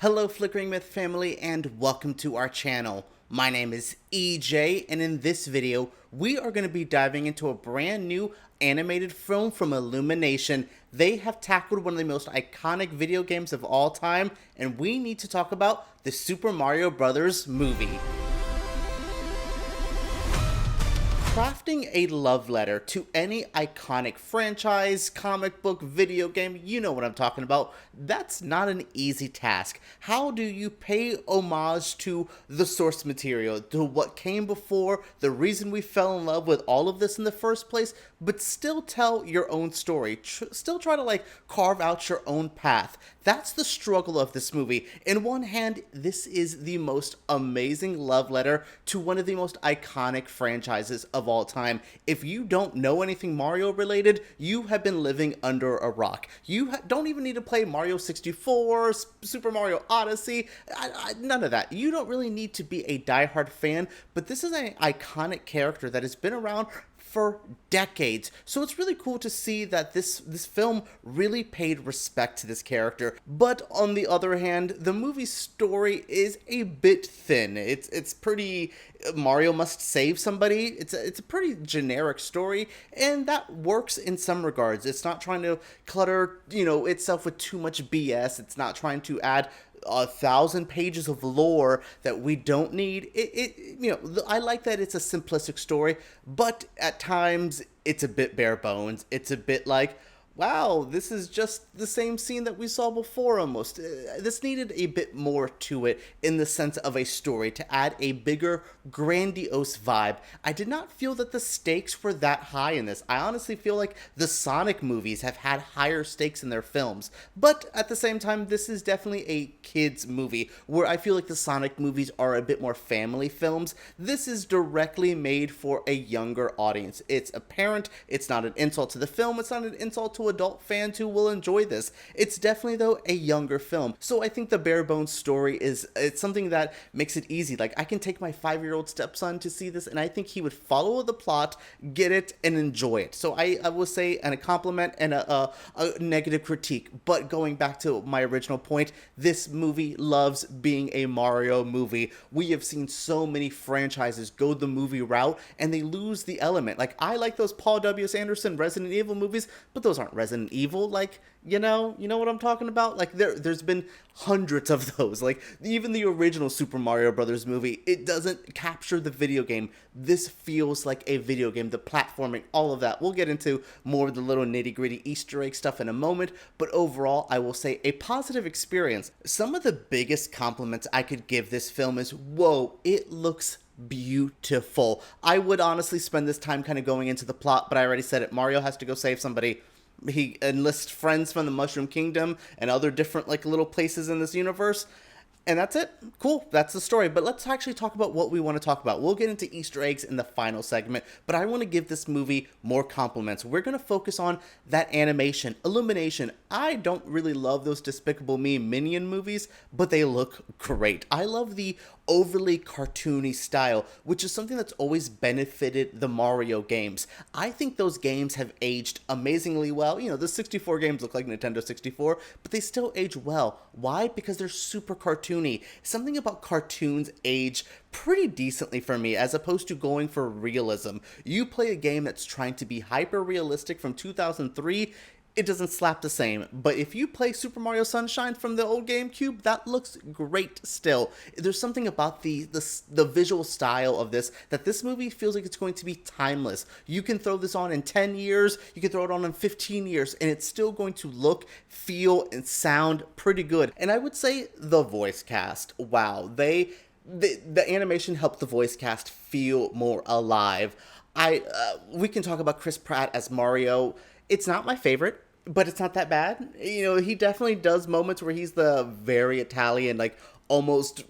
Hello Flickering Myth family and welcome to our channel. My name is EJ and in this video we are going to be diving into a brand new animated film from Illumination. They have tackled one of the most iconic video games of all time and we need to talk about the Super Mario Bros. Movie. Crafting a love letter to any iconic franchise, comic book, video game, you know what I'm talking about, that's not an easy task. How do you pay homage to the source material, to what came before, the reason we fell in love with all of this in the first place, but still tell your own story, still try to carve out your own path? That's the struggle of this movie. In one hand, this is the most amazing love letter to one of the most iconic franchises of all time. If you don't know anything Mario related, you have been living under a rock. You don't even need to play Mario 64, Super Mario Odyssey, none of that. You don't really need to be a diehard fan, but this is an iconic character that has been around for decades. So it's really cool to see that this film really paid respect to this character. But on the other hand, the movie's story is a bit thin. It's pretty Mario must save somebody. It's a pretty generic story, and that works in some regards. It's not trying to clutter, itself with too much BS. It's not trying to add 1,000 pages of lore that we don't need. I like that it's a simplistic story, but at times it's a bit bare bones. It's a bit like, wow, this is just the same scene that we saw before almost. This needed a bit more to it in the sense of a story to add a bigger, grandiose vibe. I did not feel that the stakes were that high in this. I honestly feel like the Sonic movies have had higher stakes in their films. But at the same time, this is definitely a kids movie where I feel like the Sonic movies are a bit more family films. This is directly made for a younger audience. It's apparent. It's not an insult to the film. It's not an insult to adult fans who will enjoy this. It's definitely, though, a younger film. So I think the bare bones story it's something that makes it easy. Like, I can take my 5-year-old stepson to see this, and I think he would follow the plot, get it, and enjoy it. So I will say a compliment and a negative critique. But going back to my original point, this movie loves being a Mario movie. We have seen so many franchises go the movie route, and they lose the element. Like, I like those Paul W. Anderson Resident Evil movies, but those aren't Resident Evil. You know what I'm talking about? Like, there's been hundreds of those. Like, even the original Super Mario Brothers movie, it doesn't capture the video game. This feels like a video game, the platforming, all of that. We'll get into more of the little nitty-gritty Easter egg stuff in a moment, but overall, I will say a positive experience. Some of the biggest compliments I could give this film is, whoa, it looks beautiful. I would honestly spend this time kind of going into the plot, but I already said it. Mario has to go save somebody. He enlists friends from the Mushroom Kingdom and other different little places in this universe. And that's it. Cool. That's the story. But let's actually talk about what we want to talk about. We'll get into Easter eggs in the final segment, but I want to give this movie more compliments. We're going to focus on that animation, Illumination. I don't really love those Despicable Me Minion movies, but they look great. I love the overly cartoony style, which is something that's always benefited the Mario games. I think those games have aged amazingly well. The 64 games look like Nintendo 64, but they still age well. Why? Because they're super cartoony. Something about cartoons age pretty decently for me, as opposed to going for realism. You play a game that's trying to be hyper realistic from 2003, it doesn't slap the same. But if you play Super Mario Sunshine from the old GameCube, that looks great still. There's something about the visual style of this that this movie feels like it's going to be timeless. You can throw this on in 10 years, you can throw it on in 15 years, and it's still going to look, feel, and sound pretty good. And I would say the voice cast, wow, the animation helped the voice cast feel more alive. We can talk about Chris Pratt as Mario. It's not my favorite, but it's not that bad. He definitely does moments where he's the very Italian, almost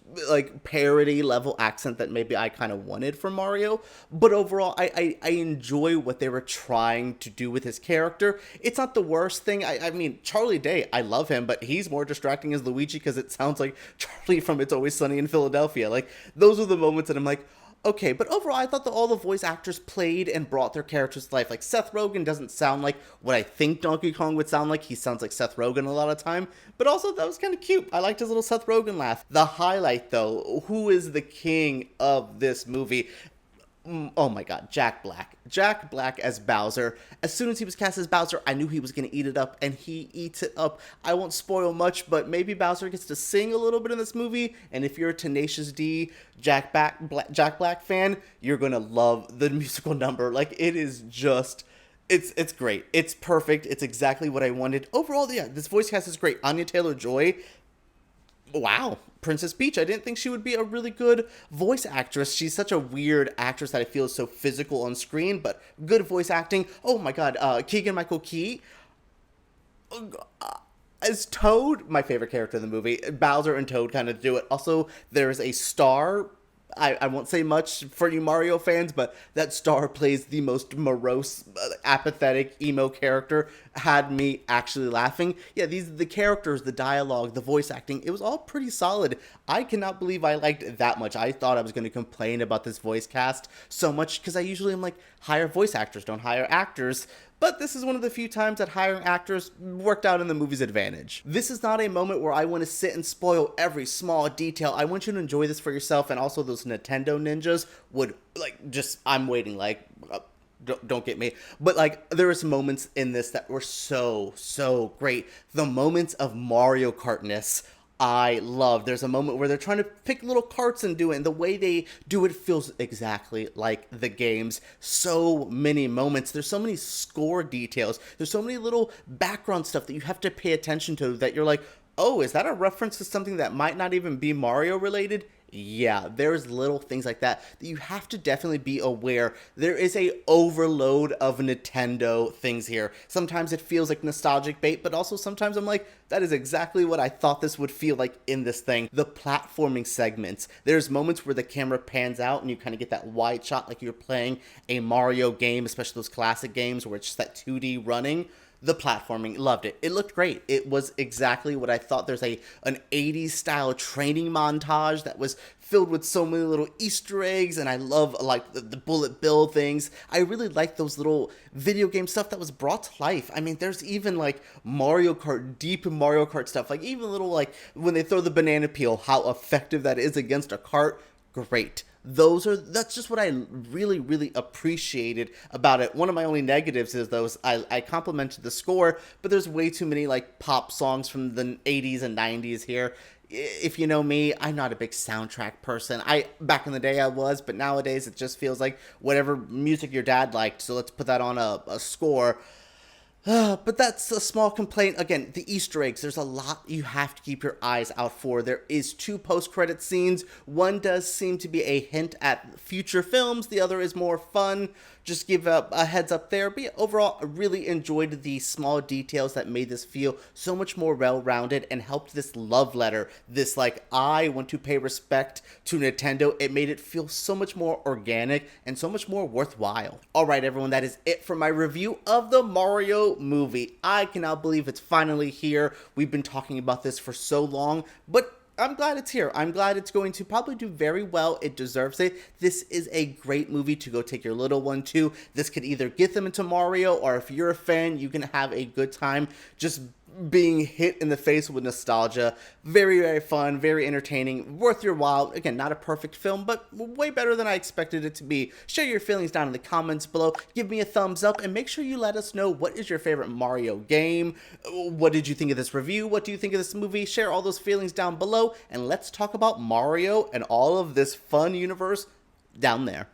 parody level accent that maybe I kind of wanted from Mario. But overall, I enjoy what they were trying to do with his character. It's not the worst thing. I mean, Charlie Day, I love him, but he's more distracting as Luigi because it sounds like Charlie from It's Always Sunny in Philadelphia. Those are the moments that I'm like, okay, but overall I thought that all the voice actors played and brought their characters to life. Like Seth Rogen doesn't sound like what I think Donkey Kong would sound like. He sounds like Seth Rogen a lot of time, but also that was kind of cute. I liked his little Seth Rogen laugh. The highlight though, who is the king of this movie? Oh my god, Jack Black. Jack Black as Bowser. As soon as he was cast as Bowser, I knew he was going to eat it up, and he eats it up. I won't spoil much, but maybe Bowser gets to sing a little bit in this movie, and if you're a Tenacious D Jack Black fan, you're going to love the musical number. Like, it is just... It's great. It's perfect. It's exactly what I wanted. Overall, yeah, this voice cast is great. Anya Taylor-Joy, wow, Princess Peach. I didn't think she would be a really good voice actress. She's such a weird actress that I feel is so physical on screen, but good voice acting. Oh my god, Keegan-Michael Key as Toad, my favorite character in the movie. Bowser and Toad kind of do it. Also, there's a star. I won't say much for you Mario fans, but that star plays the most morose, apathetic, emo character. Had me actually laughing. Yeah, the characters, the dialogue, the voice acting, it was all pretty solid. I cannot believe I liked it that much. I thought I was going to complain about this voice cast so much, because I usually am like, hire voice actors, don't hire actors. But this is one of the few times that hiring actors worked out in the movie's advantage. This is not a moment where I want to sit and spoil every small detail. I want you to enjoy this for yourself, and also those Nintendo ninjas would, like, just, I'm waiting, like, don't get me. But, like, there was moments in this that were so great. The moments of Mario Kart-ness I love. There's a moment where they're trying to pick little carts and do it, and the way they do it feels exactly like the games. So many moments. There's so many score details. There's so many little background stuff that you have to pay attention to that you're like, oh, is that a reference to something that might not even be Mario related? Yeah, there's little things like that you have to definitely be aware. There is a overload of Nintendo things here. Sometimes it feels like nostalgic bait, but also sometimes I'm like, that is exactly what I thought this would feel like in this thing. The platforming segments. There's moments where the camera pans out and you kind of get that wide shot like you're playing a Mario game, especially those classic games where it's just that 2D running. The platforming, loved it. It looked great. It was exactly what I thought. There's an 80s style training montage that was filled with so many little Easter eggs, and I love like the bullet bill things. I really like those little video game stuff that was brought to life. I mean, there's even like Mario Kart, deep Mario Kart stuff, like even little like when they throw the banana peel, how effective that is against a cart. Great. That's just what I really appreciated about it. One of my only negatives is those I complimented the score, but there's way too many like pop songs from the 80s and 90s here. If you know me, I'm not a big soundtrack person. Back in the day I was, but nowadays it just feels like whatever music your dad liked, so let's put that on a score. But that's a small complaint. Again, the Easter eggs, there's a lot you have to keep your eyes out for. There is 2 post-credit scenes. One does seem to be a hint at future films. The other is more fun. Just give a heads up there. But yeah, overall, I really enjoyed the small details that made this feel so much more well-rounded and helped this love letter, this like, I want to pay respect to Nintendo. It made it feel so much more organic and so much more worthwhile. Alright everyone, that is it for my review of the Mario movie. I cannot believe it's finally here. We've been talking about this for so long, but I'm glad it's here. I'm glad it's going to probably do very well. It deserves it. This is a great movie to go take your little one to. This could either get them into Mario, or if you're a fan, you can have a good time just being hit in the face with nostalgia. Very fun, very entertaining, worth your while. Again, not a perfect film, but way better than I expected it to be. Share your feelings down in the comments below. Give me a thumbs up, and make sure you let us know what is your favorite Mario game. What did you think of this review? What do you think of this movie? Share all those feelings down below, and let's talk about Mario and all of this fun universe down there.